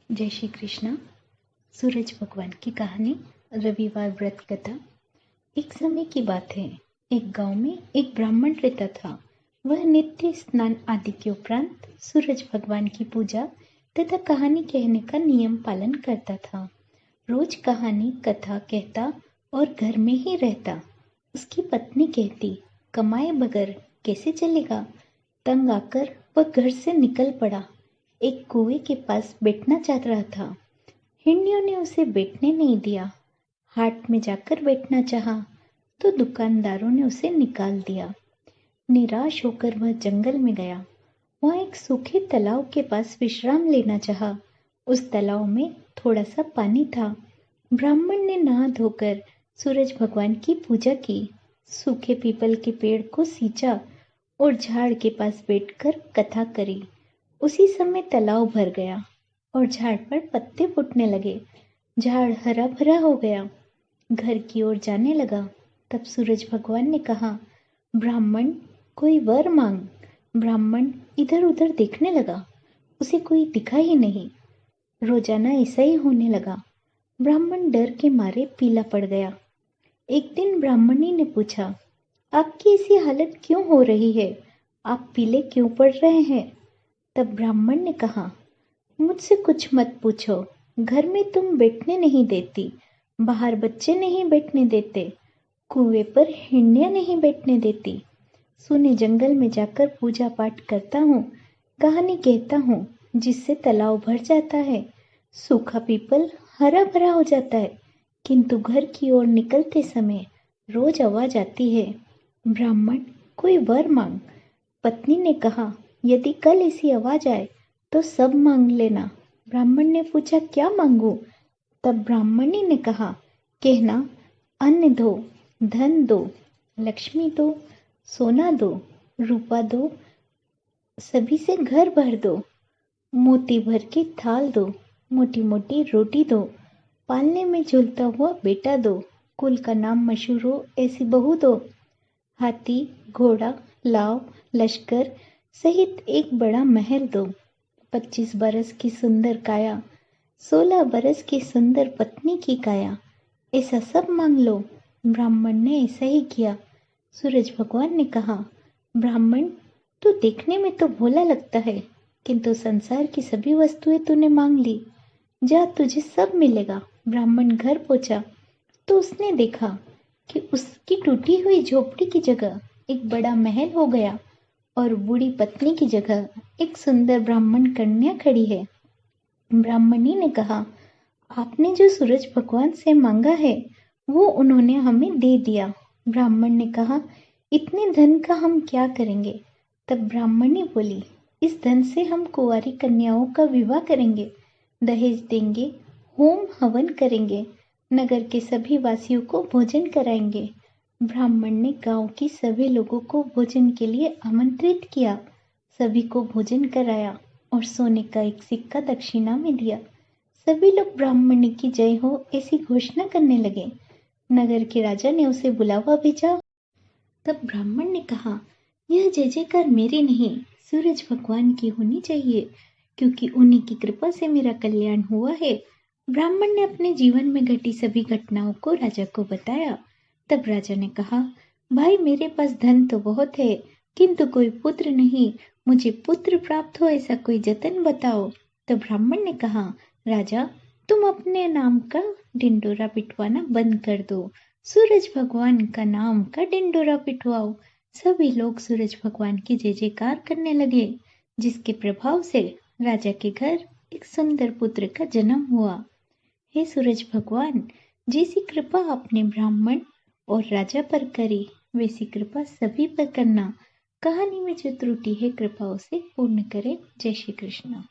जय श्री कृष्ण। सूरज भगवान की कहानी, रविवार व्रत कथा। एक समय की बात है, एक गांव में एक ब्राह्मण रहता था। वह नित्य स्नान आदि के उपरांत सूरज भगवान की पूजा तथा कहानी कहने का नियम पालन करता था। रोज कहानी कथा कहता और घर में ही रहता। उसकी पत्नी कहती, कमाए बगैर कैसे चलेगा। तंग आकर वह घर से निकल पड़ा। एक कुएं के पास बैठना चाह रहा था। हिरनियों ने उसे बैठने नहीं दिया। हाट में जाकर बैठना चाहा तो दुकानदारों ने उसे निकाल दिया। निराश होकर वह जंगल में गया। वहाँ एक सूखे तालाब के पास विश्राम लेना चाहा। उस तालाब में थोड़ा सा पानी था। ब्राह्मण ने नहा धोकर सूरज भगवान की पूजा की, सूखे पीपल के पेड़ को सींचा और झाड़ के पास बैठकर कथा करी। उसी समय तालाब भर गया और झाड़ पर पत्ते फूटने लगे। झाड़ हरा भरा हो गया। घर की ओर जाने लगा। तब सूरज भगवान ने कहा, ब्राह्मण कोई वर मांग। ब्राह्मण इधर उधर देखने लगा। उसे कोई दिखा ही नहीं। रोजाना ऐसा ही होने लगा। ब्राह्मण डर के मारे पीला पड़ गया। एक दिन ब्राह्मणी ने पूछा, आपकी ऐसी हालत क्यों हो रही है? आप पीले क्यों पड़ रहे हैं? तब ब्राह्मण ने कहा, मुझसे कुछ मत पूछो। घर में तुम बैठने नहीं देती, बाहर बच्चे नहीं बैठने देते, कुएं पर हिरनियां नहीं बैठने देती। सुने जंगल में जाकर पूजा पाठ करता हूँ, कहानी कहता हूँ, जिससे तालाब भर जाता है, सूखा पीपल हरा भरा हो जाता है। किंतु घर की ओर निकलते समय रोज आवाज आती है, ब्राह्मण कोई वर मांग। पत्नी ने कहा, यदि कल ऐसी आवाज आए तो सब मांग लेना। ब्राह्मण ने पूछा, क्या मांगू? तब ब्राह्मणी ने कहा, कहना, अन्न दो, धन दो, लक्ष्मी दो, सोना दो, रूपा दो, सभी से घर भर दो, मोती भर के थाल दो, मोटी मोटी रोटी दो, पालने में झूलता हुआ बेटा दो, कुल का नाम मशहूर हो ऐसी बहू दो, हाथी घोड़ा लाव लश्कर सहित एक बड़ा महल दो, 25 बरस की सुंदर काया, 16 बरस की सुंदर पत्नी की काया, ऐसा सब मांग लो। ब्राह्मण ने ऐसा ही किया। सूरज भगवान ने कहा, ब्राह्मण तू देखने में तो भोला लगता है, किंतु संसार की सभी वस्तुएं तूने मांग ली। जा, तुझे सब मिलेगा। ब्राह्मण घर पहुंचा तो उसने देखा कि उसकी टूटी हुई झोपड़ी की जगह एक बड़ा महल हो गया और बूढ़ी पत्नी की जगह एक सुंदर ब्राह्मण कन्या खड़ी है। ब्राह्मणी ने कहा, आपने जो सूरज भगवान से मांगा है वो उन्होंने हमें दे दिया। ब्राह्मण ने कहा, इतने धन का हम क्या करेंगे? तब ब्राह्मणी बोली, इस धन से हम कुंवारी कन्याओं का विवाह करेंगे, दहेज देंगे, होम हवन करेंगे, नगर के सभी वासियों को भोजन कराएंगे। ब्राह्मण ने गांव की सभी लोगों को भोजन के लिए आमंत्रित किया, सभी को भोजन कराया और सोने का एक सिक्का दक्षिणा में दिया। सभी लोग ब्राह्मणी की जय हो ऐसी घोषणा करने लगे। नगर के राजा ने उसे बुलावा भेजा। तब ब्राह्मण ने कहा, यह जय जयकार मेरी नहीं, सूरज भगवान की होनी चाहिए, क्योंकि उन्हीं की कृपा से मेरा कल्याण हुआ है। ब्राह्मण ने अपने जीवन में घटी सभी घटनाओं को राजा को बताया। तब राजा ने कहा, भाई मेरे पास धन तो बहुत है, किंतु कोई पुत्र नहीं। मुझे पुत्र प्राप्त हो ऐसा कोई जतन बताओ। तब ब्राह्मण ने कहा, राजा तुम अपने नाम का ढिंडोरा पिटवाना बंद कर दो, सूरज भगवान का नाम का ढिंडोरा पिटवाओ। सभी लोग सूरज भगवान की जय जयकार करने लगे, जिसके प्रभाव से राजा के घर एक सुंदर पुत्र का जन्म हुआ। हे सूरज भगवान, जैसी कृपा आपने ब्राह्मण और राजा पर करी, वैसी कृपा सभी पर करना। कहानी में जो त्रुटि है कृपा उसे पूर्ण करे। जय श्री कृष्ण।